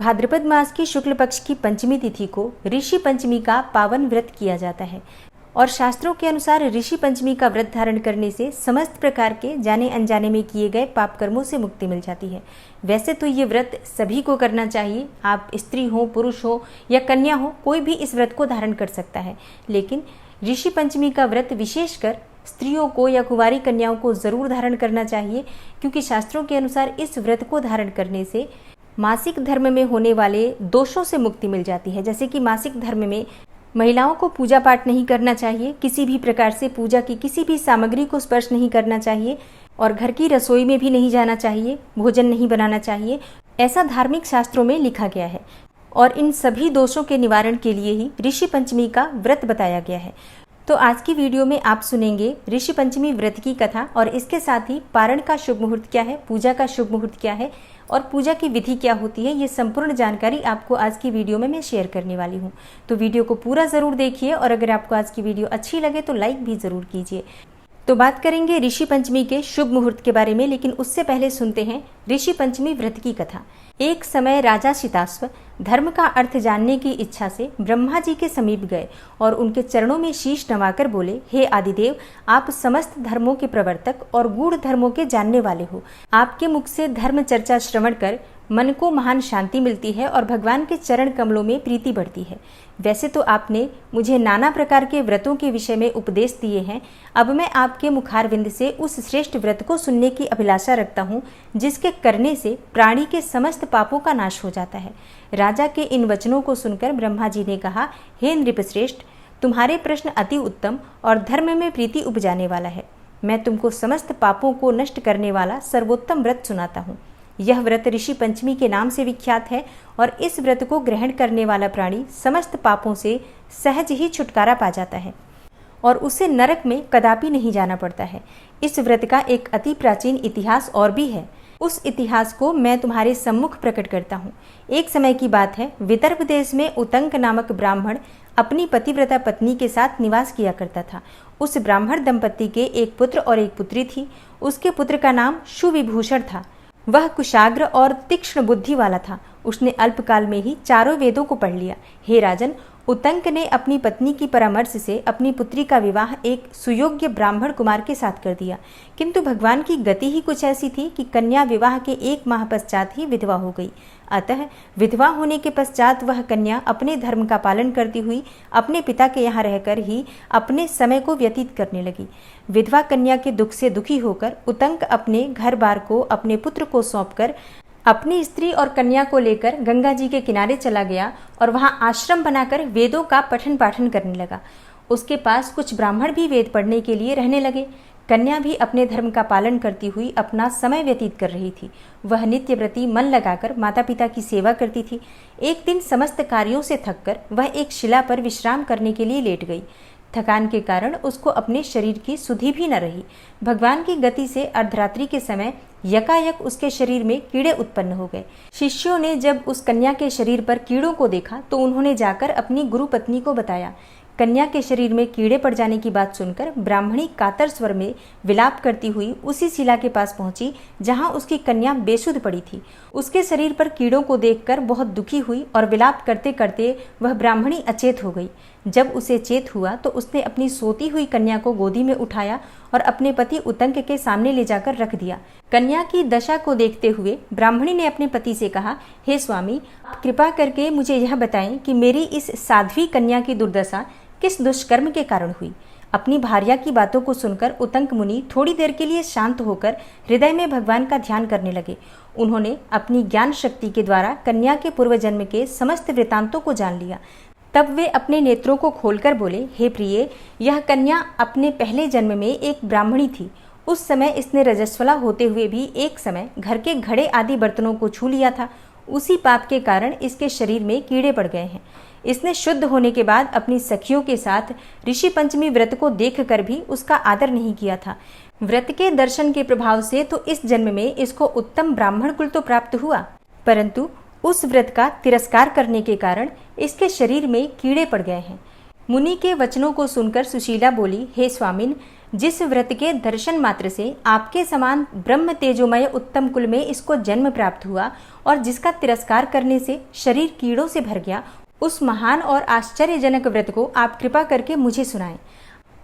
भाद्रपद मास की शुक्ल पक्ष की पंचमी तिथि को ऋषि पंचमी का पावन व्रत किया जाता है और शास्त्रों के अनुसार ऋषि पंचमी का व्रत धारण करने से समस्त प्रकार के जाने अनजाने में किए गए पाप कर्मों से मुक्ति मिल जाती है। वैसे तो ये व्रत सभी को करना चाहिए, आप स्त्री हो, पुरुष हो या कन्या हो, कोई भी इस व्रत को धारण कर सकता है। लेकिन ऋषि पंचमी का व्रत विशेषकर स्त्रियों को या कुंवारी कन्याओं को जरूर धारण करना चाहिए, क्योंकि शास्त्रों के अनुसार इस व्रत को धारण करने से मासिक धर्म में होने वाले दोषों से मुक्ति मिल जाती है। जैसे कि मासिक धर्म में महिलाओं को पूजा पाठ नहीं करना चाहिए, किसी भी प्रकार से पूजा की किसी भी सामग्री को स्पर्श नहीं करना चाहिए और घर की रसोई में भी नहीं जाना चाहिए, भोजन नहीं बनाना चाहिए, ऐसा धार्मिक शास्त्रों में लिखा गया है। और इन सभी दोषों के निवारण के लिए ही ऋषि पंचमी का व्रत बताया गया है। तो आज की वीडियो में आप सुनेंगे ऋषि पंचमी व्रत की कथा और इसके साथ ही पारण का शुभ मुहूर्त क्या है, पूजा का शुभ मुहूर्त क्या है और पूजा की विधि क्या होती है। ये संपूर्ण जानकारी आपको आज की वीडियो में मैं शेयर करने वाली हूँ। तो वीडियो को पूरा जरूर देखिए और अगर आपको आज की वीडियो अच्छी लगे तो लाइक भी जरूर कीजिए। तो बात करेंगे ऋषि पंचमी के शुभ मुहूर्त के बारे में, लेकिन उससे पहले सुनते हैं ऋषि पंचमी व्रत की कथा। एक समय राजा शिताश्व धर्म का अर्थ जानने की इच्छा से ब्रह्मा जी के समीप गए और उनके चरणों में शीश नवाकर बोले, हे आदिदेव, आप समस्त धर्मों के प्रवर्तक और गूढ़ धर्मों के जानने वाले हो। आपके मुख से धर्म चर्चा श्रवण कर मन को महान शांति मिलती है और भगवान के चरण कमलों में प्रीति बढ़ती है। वैसे तो आपने मुझे नाना प्रकार के व्रतों के विषय में उपदेश दिए हैं, अब मैं आपके मुखारविंद से उस श्रेष्ठ व्रत को सुनने की अभिलाषा रखता हूँ जिसके करने से प्राणी के समस्त पापों का नाश हो जाता है। राजा के इन वचनों को सुनकर ब्रह्मा जी ने कहा, हे नृपश्रेष्ठ, तुम्हारे प्रश्न अति उत्तम और धर्म में प्रीति उपजाने वाला है। मैं तुमको समस्त पापों को नष्ट करने वाला सर्वोत्तम व्रत सुनाता हूँ। यह व्रत ऋषि पंचमी के नाम से विख्यात है और इस व्रत को ग्रहण करने वाला प्राणी समस्त पापों से सहज ही छुटकारा पा जाता है और उसे नरक में कदापि नहीं जाना पड़ता है। इस व्रत का एक अति प्राचीन इतिहास और भी है, उस इतिहास को मैं तुम्हारे सम्मुख प्रकट करता हूँ। एक समय की बात है, विदर्भ देश में उतंक नामक ब्राह्मण अपनी पतिव्रता पत्नी के साथ निवास किया करता था। उस ब्राह्मण दंपति के एक पुत्र और एक पुत्री थी। उसके पुत्र का नाम सुविभूषण था। वह कुशाग्र और तीक्ष्ण बुद्धि वाला था। उसने अल्पकाल में ही चारों वेदों को पढ़ लिया। हे राजन, उतंक ने अपनी पत्नी की परामर्श से अपनी पुत्री का विवाह एक सुयोग्य ब्राह्मण कुमार के साथ कर दिया, किंतु भगवान की गति ही कुछ ऐसी थी कि कन्या विवाह के 1 माह पश्चात ही विधवा हो गई। अतः विधवा होने के पश्चात वह कन्या अपने धर्म का पालन करती हुई अपने पिता के यहाँ रहकर ही अपने समय को व्यतीत करने लगी। विधवा कन्या के दुख से दुखी होकर उतंक अपने घर बार को अपने पुत्र को सौंपकर अपनी स्त्री और कन्या को लेकर गंगा जी के किनारे चला गया और वहां आश्रम बनाकर वेदों का पठन पाठन करने लगा। उसके पास कुछ ब्राह्मण भी वेद पढ़ने के लिए रहने लगे। कन्या भी अपने धर्म का पालन करती हुई अपना समय व्यतीत कर रही थी। वह नित्य व्रती मन लगाकर माता पिता की सेवा करती थी। एक दिन समस्त कार्यों से थककर वह एक शिला पर विश्राम करने के लिए लेट गई। थकान के कारण उसको अपने शरीर की सुधि भी न रही। भगवान की गति से अर्धरात्रि के समय यकायक उसके शरीर में कीड़े उत्पन्न हो गए। शिष्यों ने जब उस कन्या के शरीर पर कीड़ों को देखा तो उन्होंने जाकर अपनी गुरु पत्नी को बताया। कन्या के शरीर में कीड़े पड़ जाने की बात सुनकर ब्राह्मणी कातर स्वर में विलाप करती हुई उसी शिला के पास पहुंची जहां उसकी कन्या बेसुध पड़ी थी। उसके शरीर पर कीड़ों को देखकर बहुत दुखी हुई और विलाप करते करते वह ब्राह्मणी अचेत हो गई। जब उसे चेत हुआ तो उसने अपनी सोती हुई कन्या को गोदी में उठाया और अपने पति उतंक के सामने ले जाकर रख दिया। कन्या की दशा को देखते हुए ब्राह्मणी ने अपने पति से कहा, हे स्वामी, आप कृपा करके मुझे यह बताएं कि मेरी इस साध्वी कन्या की दुर्दशा किस दुष्कर्म के कारण हुई। अपनी भार्या की बातों को सुनकर उतंक मुनि थोड़ी देर के लिए शांत होकर हृदय में भगवान का ध्यान करने लगे। उन्होंने अपनी ज्ञान शक्ति के द्वारा कन्या के पूर्व जन्म के समस्त वृतांतों को जान लिया। तब वे अपने नेत्रों को खोलकर बोले, हे प्रिय, यह कन्या अपने पहले जन्म में एक ब्राह्मणी थी। उस समय इसने रजस्वला होते हुए भी एक समय घर के घड़े आदि बर्तनों को छू लिया था। उसी पाप के कारण इसके शरीर में कीड़े पड़ गए हैं। इसने शुद्ध होने के बाद अपनी सखियों के साथ ऋषि पंचमी व्रत को देखकर भी उसका आदर नहीं किया था। व्रत के दर्शन के प्रभाव से तो इस जन्म में इसको उत्तम ब्राह्मण कुल तो प्राप्त हुआ, परंतु उस व्रत का तिरस्कार करने के कारण इसके शरीर में कीड़े पड़ गए हैं। मुनि के वचनों को सुनकर सुशीला बोली, हे स्वामिन, जिस व्रत के दर्शन मात्र से आपके समान ब्रह्म तेजोमय उत्तम कुल में इसको जन्म प्राप्त हुआ और जिसका तिरस्कार करने से शरीर कीड़ों से भर गया, उस महान और आश्चर्यजनक व्रत को आप कृपा करके मुझे सुनाएं।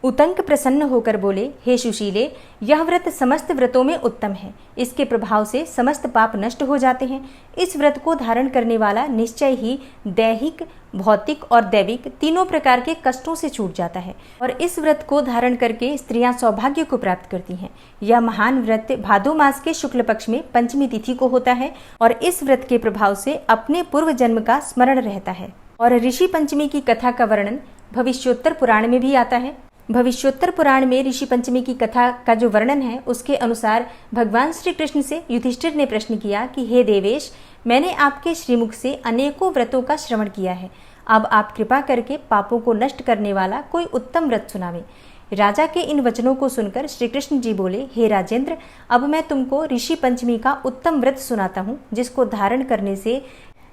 उतंक प्रसन्न होकर बोले, हे सुशीले, यह व्रत समस्त व्रतों में उत्तम है। इसके प्रभाव से समस्त पाप नष्ट हो जाते हैं। इस व्रत को धारण करने वाला निश्चय ही दैहिक, भौतिक और दैविक तीनों प्रकार के कष्टों से छूट जाता है और इस व्रत को धारण करके स्त्रियां सौभाग्य को प्राप्त करती हैं। यह महान व्रत भादो मास के शुक्ल पक्ष में पंचमी तिथि को होता है और इस व्रत के प्रभाव से अपने पूर्व जन्म का स्मरण रहता है। और ऋषि पंचमी की कथा का वर्णन भविष्योत्तर पुराण में भी आता है। भविष्योत्तर पुराण में ऋषि पंचमी की कथा का जो वर्णन है, उसके अनुसार भगवान श्री कृष्ण से युधिष्ठिर ने प्रश्न किया कि हे देवेश, मैंने आपके श्रीमुख से अनेकों व्रतों का श्रवण किया है। अब आप कृपा करके पापों को नष्ट करने वाला कोई उत्तम व्रत सुनावें। राजा के इन वचनों को सुनकर श्री कृष्ण जी बोले, हे राजेंद्र, अब मैं तुमको ऋषि पंचमी का उत्तम व्रत सुनाता हूँ, जिसको धारण करने से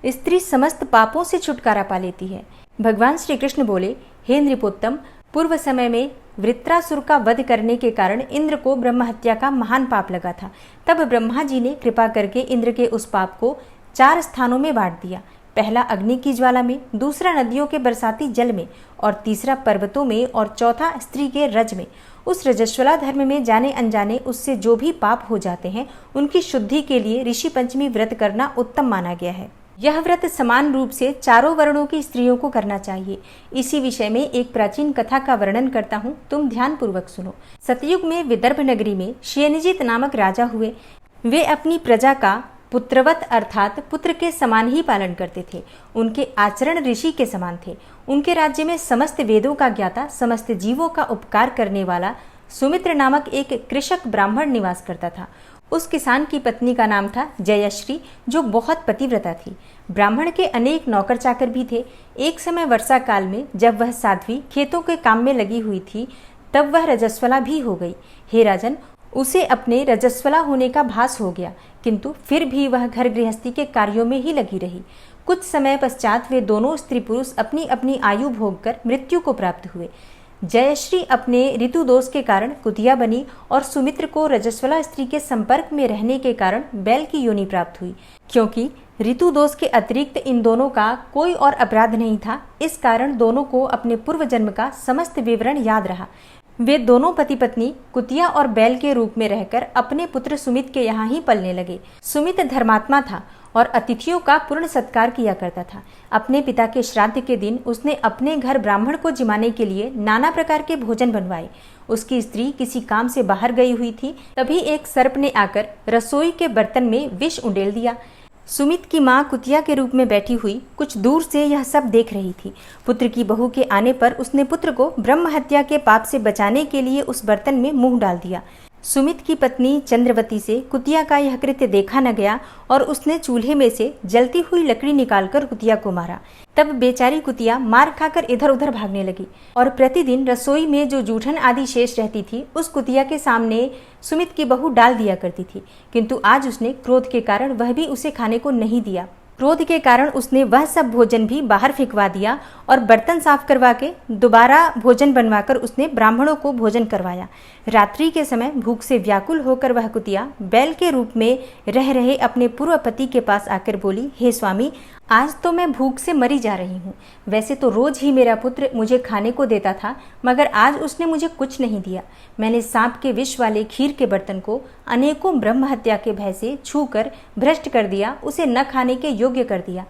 स्त्री समस्त पापों से छुटकारा पा लेती है। भगवान श्री कृष्ण बोले, हे नृपोत्तम, पूर्व समय में वृत्रासुर का वध करने के कारण इंद्र को ब्रह्म हत्या का महान पाप लगा था। तब ब्रह्मा जी ने कृपा करके इंद्र के उस पाप को 4 स्थानों में बांट दिया। पहला अग्नि की ज्वाला में, दूसरा नदियों के बरसाती जल में और तीसरा पर्वतों में और चौथा स्त्री के रज में। उस रजस्वला धर्म में जाने अनजाने उससे जो भी पाप हो जाते हैं, उनकी शुद्धि के लिए ऋषि पंचमी व्रत करना उत्तम माना गया है। यह व्रत समान रूप से चारों वर्णों की स्त्रियों को करना चाहिए। इसी विषय में एक प्राचीन कथा का वर्णन करता हूँ, तुम ध्यान पूर्वक सुनो। सतयुग में विदर्भ नगरी में श्येनजित नामक राजा हुए। वे अपनी प्रजा का पुत्रवत अर्थात पुत्र के समान ही पालन करते थे। उनके आचरण ऋषि के समान थे। उनके राज्य में समस्त वेदों का ज्ञाता, समस्त जीवों का उपकार करने वाला सुमित्र नामक एक कृषक ब्राह्मण निवास करता था। उस किसान की पत्नी का नाम था जयश्री, जो बहुत पतिव्रता थी। ब्राह्मण के अनेक नौकर चाकर भी थे। एक समय वर्षा काल में जब वह साध्वी खेतों के काम में लगी हुई थी, तब वह रजस्वला भी हो गई। हे राजन, उसे अपने रजस्वला होने का भास हो गया, किंतु फिर भी वह घर गृहस्थी के कार्यों में ही लगी रही। कुछ समय पश्चात वे दोनों स्त्री पुरुष अपनी अपनी आयु भोगकर मृत्यु को प्राप्त हुए। जयश्री अपने ऋतु दोष के कारण कुतिया बनी और सुमित्र को रजस्वला स्त्री के संपर्क में रहने के कारण बैल की योनि प्राप्त हुई। क्योंकि ऋतु दोष के अतिरिक्त इन दोनों का कोई और अपराध नहीं था, इस कारण दोनों को अपने पूर्व जन्म का समस्त विवरण याद रहा। वे दोनों पति पत्नी कुतिया और बैल के रूप में रहकर अपने पुत्र सुमित के यहाँ ही पलने लगे। सुमित धर्मात्मा था और अतिथियों का पूर्ण सत्कार किया करता था। अपने पिता के श्राद्ध के दिन उसने अपने घर ब्राह्मण को जिमाने के लिए नाना प्रकार के भोजन बनवाए। उसकी स्त्री किसी काम से बाहर गई हुई थी, तभी एक सर्प ने आकर रसोई के बर्तन में विष उंडेल दिया। सुमित की माँ कुतिया के रूप में बैठी हुई कुछ दूर से यह सब देख रही थी। पुत्र की बहू के आने पर उसने पुत्र को ब्रह्म हत्या के पाप से बचाने के लिए उस बर्तन में मुंह डाल दिया। सुमित की पत्नी चंद्रवती से कुतिया का यह कृत्य देखा न गया और उसने चूल्हे में से जलती हुई लकड़ी निकालकर कुतिया को मारा। तब बेचारी कुतिया मार खाकर इधर उधर भागने लगी और प्रतिदिन रसोई में जो जूठन आदि शेष रहती थी, उस कुतिया के सामने सुमित की बहू डाल दिया करती थी। किंतु आज उसने क्रोध के कारण वह भी उसे खाने को नहीं दिया। क्रोध के कारण उसने वह सब भोजन भी बाहर फेंकवा दिया और बर्तन साफ करवा के दोबारा भोजन बनवाकर उसने ब्राह्मणों को भोजन करवाया। रात्रि के समय भूख से व्याकुल होकर वह कुतिया बैल के रूप में रह रहे अपने पूर्व पति के पास आकर बोली, हे स्वामी, आज तो मैं भूख से मरी जा रही हूँ। वैसे तो रोज ही मेरा पुत्र मुझे खाने को देता था, मगर आज उसने मुझे कुछ नहीं दिया। मैंने सांप के विष वाले खीर के बर्तन को अनेकों ब्रह्म हत्या के भय से छू कर भ्रष्ट कर दिया, उसे न खाने के योग्य कर दिया।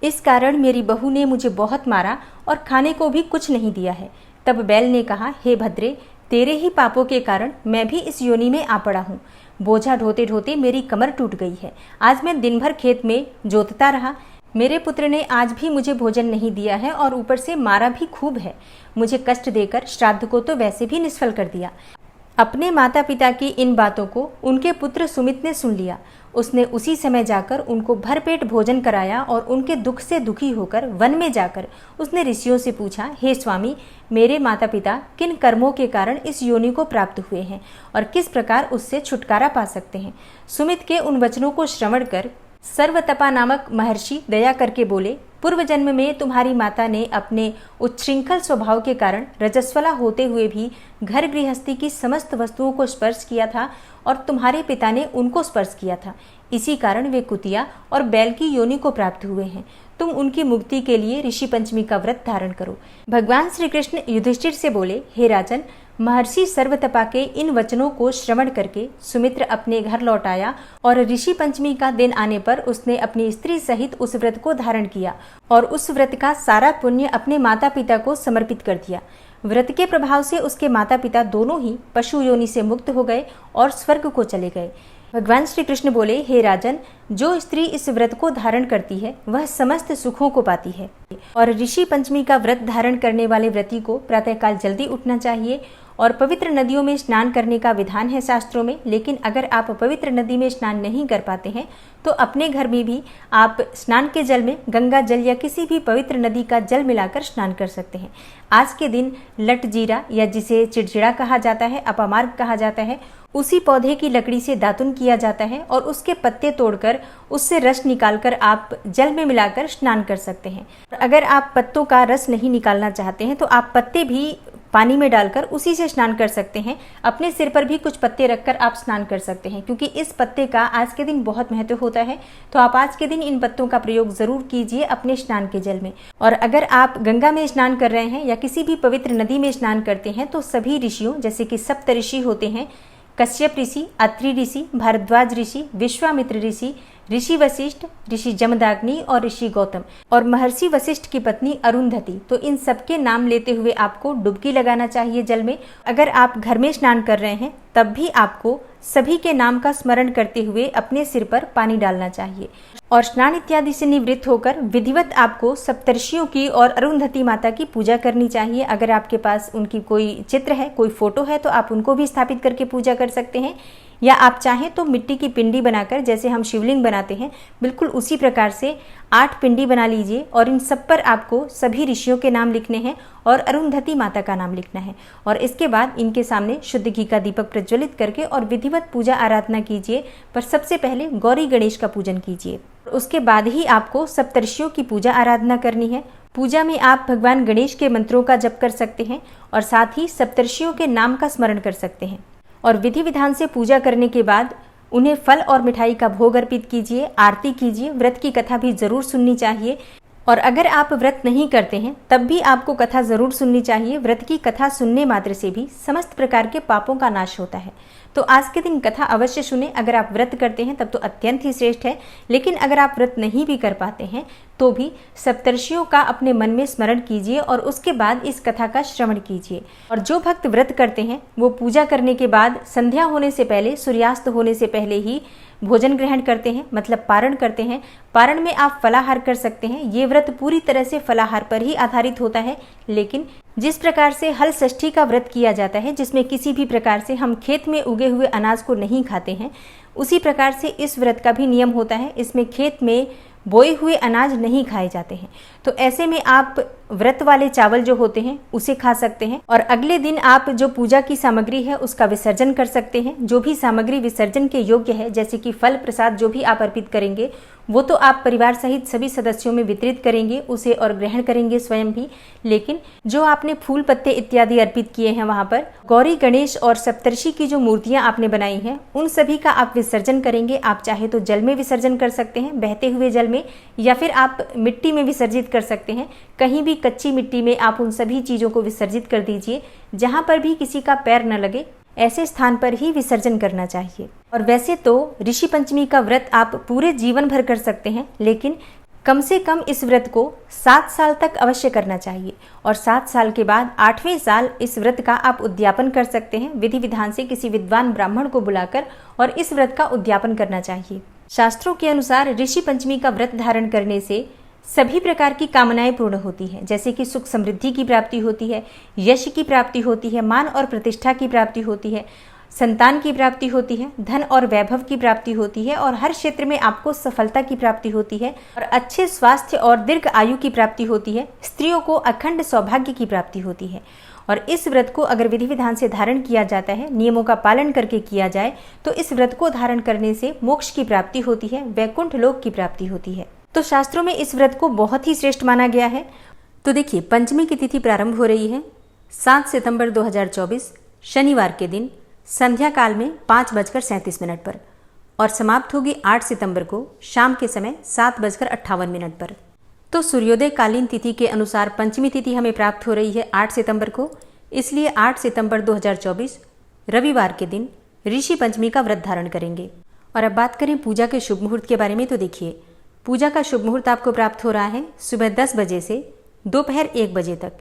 इस कारण मेरी बहू ने मुझे बहुत मारा और खाने को भी कुछ नहीं दिया है। तब बैल ने कहा, हे भद्रे, तेरे ही पापों के कारण मैं भी इस योनि में आ पड़ा हूँ। बोझा ढोते ढोते मेरी कमर टूट गई है। आज मैं दिन भर खेत में जोतता रहा। मेरे पुत्र ने आज भी मुझे भोजन नहीं दिया है और ऊपर से मारा भी खूब है। मुझे कष्ट देकर श्राद्ध को तो वैसे भी निष्फल कर दिया। अपने माता पिता की इन बातों को उनके पुत्र सुमित ने सुन लिया। उसने उसी समय जाकर उनको भरपेट भोजन कराया और उनके दुख से दुखी होकर वन में जाकर उसने ऋषियों से पूछा, हे स्वामी, मेरे माता पिता किन कर्मों के कारण इस योनि को प्राप्त हुए हैं और किस प्रकार उससे छुटकारा पा सकते हैं। सुमित के उन वचनों को श्रवण कर सर्वतपा नामक महर्षि दया करके बोले, पूर्व जन्म में तुम्हारी माता ने अपने उच्छृंखल स्वभाव के कारण रजस्वला होते हुए भी घर गृहस्थी की समस्त वस्तुओं को स्पर्श किया था और तुम्हारे पिता ने उनको स्पर्श किया था। इसी कारण वे कुतिया और बैल की योनि को प्राप्त हुए हैं। तुम उनकी मुक्ति के लिए ऋषि पंचमी का व्रत धारण करो। भगवान श्री कृष्ण युधिष्ठिर से बोले, हे राजन, महर्षि सर्वतपा के इन वचनों को श्रवण करके सुमित्र अपने घर लौट आया और ऋषि पंचमी का दिन आने पर उसने अपनी स्त्री सहित उस व्रत को धारण किया और उस व्रत का सारा पुण्य अपने माता पिता को समर्पित कर दिया। व्रत के प्रभाव से उसके माता पिता दोनों ही पशु योनि से मुक्त हो गए और स्वर्ग को चले गए। भगवान श्री कृष्ण बोले, हे राजन, जो स्त्री इस व्रत को धारण करती है वह समस्त सुखों को पाती है। और ऋषि पंचमी का व्रत धारण करने वाले व्रती को प्रातःकाल जल्दी उठना चाहिए और पवित्र नदियों में स्नान करने का विधान है शास्त्रों में। लेकिन अगर आप पवित्र नदी में स्नान नहीं कर पाते हैं तो अपने घर में भी आप स्नान के जल में गंगा जल या किसी भी पवित्र नदी का जल मिलाकर स्नान कर सकते हैं। आज के दिन लट जीरा या जिसे चिड़चिड़ा कहा जाता है, अपामार्ग कहा जाता है, उसी पौधे की लकड़ी से दातुन किया जाता है और उसके पत्ते तोड़कर उससे रस निकालकर आप जल में मिलाकर स्नान कर सकते हैं। अगर आप पत्तों का रस नहीं निकालना चाहते हैं तो आप पत्ते भी पानी में डालकर उसी से स्नान कर सकते हैं। अपने सिर पर भी कुछ पत्ते रखकर आप स्नान कर सकते हैं, क्योंकि इस पत्ते का आज के दिन बहुत महत्व होता है। तो आप आज के दिन इन पत्तों का प्रयोग जरूर कीजिए अपने स्नान के जल में। और अगर आप गंगा में स्नान कर रहे हैं या किसी भी पवित्र नदी में स्नान करते हैं तो सभी ऋषियों, जैसे कि सप्त ऋषि होते हैं, कश्यप ऋषि, अत्रि ऋषि, भारद्वाज ऋषि, विश्वामित्र ऋषि, ऋषि वशिष्ठ, ऋषि जमदाग्नि और ऋषि गौतम और महर्षि वशिष्ठ की पत्नी अरुंधति, तो इन सबके नाम लेते हुए आपको डुबकी लगाना चाहिए जल में। अगर आप घर में स्नान कर रहे हैं तब भी आपको सभी के नाम का स्मरण करते हुए अपने सिर पर पानी डालना चाहिए और स्नान इत्यादि से निवृत्त होकर विधिवत आपको सप्तर्षियों की और अरुंधति माता की पूजा करनी चाहिए। अगर आपके पास उनकी कोई चित्र है, कोई फोटो है, तो आप उनको भी स्थापित करके पूजा कर सकते हैं। या आप चाहें तो मिट्टी की पिंडी बनाकर, जैसे हम शिवलिंग बनाते हैं, बिल्कुल उसी प्रकार से 8 पिंडी बना लीजिए और इन सब पर आपको सभी ऋषियों के नाम लिखने हैं और अरुंधति माता का नाम लिखना है। और इसके बाद इनके सामने शुद्ध घी का दीपक प्रज्वलित करके और विधिवत पूजा आराधना कीजिए। पर सबसे पहले गौरी गणेश का पूजन कीजिए। उसके बाद ही आपको सप्तर्षियों की पूजा आराधना करनी है। पूजा में आप भगवान गणेश के मंत्रों का जप कर सकते हैं और साथ ही सप्तर्षियों के नाम का स्मरण कर सकते हैं। और विधि विधान से पूजा करने के बाद उन्हें फल और मिठाई का भोग अर्पित कीजिए, आरती कीजिए। व्रत की कथा भी जरूर सुननी चाहिए। और अगर आप व्रत नहीं करते हैं तब भी आपको कथा जरूर सुननी चाहिए। व्रत की कथा सुनने मात्र से भी समस्त प्रकार के पापों का नाश होता है। तो आज के दिन कथा अवश्य सुने। अगर आप व्रत करते हैं तब तो अत्यंत ही श्रेष्ठ है, लेकिन अगर आप व्रत नहीं भी कर पाते हैं तो भी सप्तर्षियों का अपने मन में स्मरण कीजिए और उसके बाद इस कथा का श्रवण कीजिए। और जो भक्त व्रत करते हैं वो पूजा करने के बाद संध्या होने से पहले, सूर्यास्त होने से पहले ही भोजन ग्रहण करते हैं, मतलब पारण करते हैं। पारण में आप फलाहार कर सकते हैं। ये व्रत पूरी तरह से फलाहार पर ही आधारित होता है। लेकिन जिस प्रकार से हल षष्ठी का व्रत किया जाता है, जिसमें किसी भी प्रकार से हम खेत में उगे हुए अनाज को नहीं खाते हैं, उसी प्रकार से इस व्रत का भी नियम होता है। इसमें खेत में बोए हुए अनाज नहीं खाए जाते हैं। तो ऐसे में आप व्रत वाले चावल जो होते हैं उसे खा सकते हैं और अगले दिन आप जो पूजा की सामग्री है उसका विसर्जन कर सकते हैं। जो भी सामग्री विसर्जन के योग्य है, जैसे कि फल प्रसाद जो भी आप अर्पित करेंगे वो तो आप परिवार सहित सभी सदस्यों में वितरित करेंगे उसे और ग्रहण करेंगे स्वयं भी। लेकिन जो आपने फूल पत्ते इत्यादि अर्पित किए हैं वहां पर गौरी गणेश और सप्तर्षि की जो मूर्तियां आपने बनाई हैं उन सभी का आप विसर्जन करेंगे। आप चाहे तो जल में विसर्जन कर सकते हैं, बहते हुए जल में, या फिर आप मिट्टी में विसर्जित कर सकते हैं। कहीं भी कच्ची मिट्टी में आप उन सभी चीजों को विसर्जित कर दीजिए। जहां पर भी किसी का पैर न लगे ऐसे स्थान पर ही विसर्जन करना चाहिए। और वैसे तो ऋषि पंचमी का व्रत आप पूरे जीवन भर कर सकते हैं, लेकिन कम से कम इस व्रत को 7 साल तक अवश्य करना चाहिए। और 7 साल के बाद 8वें साल इस व्रत का आप उद्यापन कर सकते हैं विधि विधान से किसी विद्वान ब्राह्मण को बुलाकर, और इस व्रत का उद्यापन करना चाहिए। शास्त्रों के अनुसार ऋषि पंचमी का व्रत धारण करने से सभी प्रकार की कामनाएं पूर्ण होती हैं, जैसे कि सुख समृद्धि की प्राप्ति होती है, यश की प्राप्ति होती है, मान और प्रतिष्ठा की प्राप्ति होती है, संतान की प्राप्ति होती है, धन और वैभव की प्राप्ति होती है, और हर क्षेत्र में आपको सफलता की प्राप्ति होती है, और अच्छे स्वास्थ्य और दीर्घ आयु की प्राप्ति होती है। स्त्रियों को अखंड सौभाग्य की प्राप्ति होती है। और इस व्रत को अगर विधि विधान से धारण किया जाता है, नियमों का पालन करके किया जाए, तो इस व्रत को धारण करने से मोक्ष की प्राप्ति होती है, वैकुंठ लोक की प्राप्ति होती है। तो शास्त्रों में इस व्रत को बहुत ही श्रेष्ठ माना गया है। तो देखिए, पंचमी की तिथि प्रारंभ हो रही है 7 सितंबर 2024 शनिवार के दिन संध्या काल में 5:37 पर और समाप्त होगी 8 सितंबर को शाम के समय 7:58 पर। तो सूर्योदय कालीन तिथि के अनुसार पंचमी तिथि हमें प्राप्त हो रही है 8 सितंबर को, इसलिए 8 सितंबर 2024 रविवार के दिन ऋषि पंचमी का व्रत धारण करेंगे। और अब बात करें पूजा के शुभ मुहूर्त के बारे में, तो देखिए, पूजा का शुभ मुहूर्त आपको प्राप्त हो रहा है सुबह 10 बजे से दोपहर 1 बजे तक।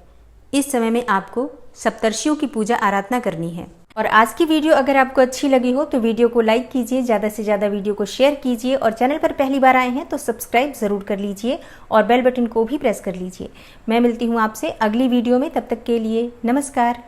इस समय में आपको सप्तर्षियों की पूजा आराधना करनी है। और आज की वीडियो अगर आपको अच्छी लगी हो तो वीडियो को लाइक कीजिए, ज़्यादा से ज़्यादा वीडियो को शेयर कीजिए और चैनल पर पहली बार आए हैं तो सब्सक्राइब ज़रूर कर लीजिए और बेल बटन को भी प्रेस कर लीजिए। मैं मिलती हूँ आपसे अगली वीडियो में, तब तक के लिए नमस्कार।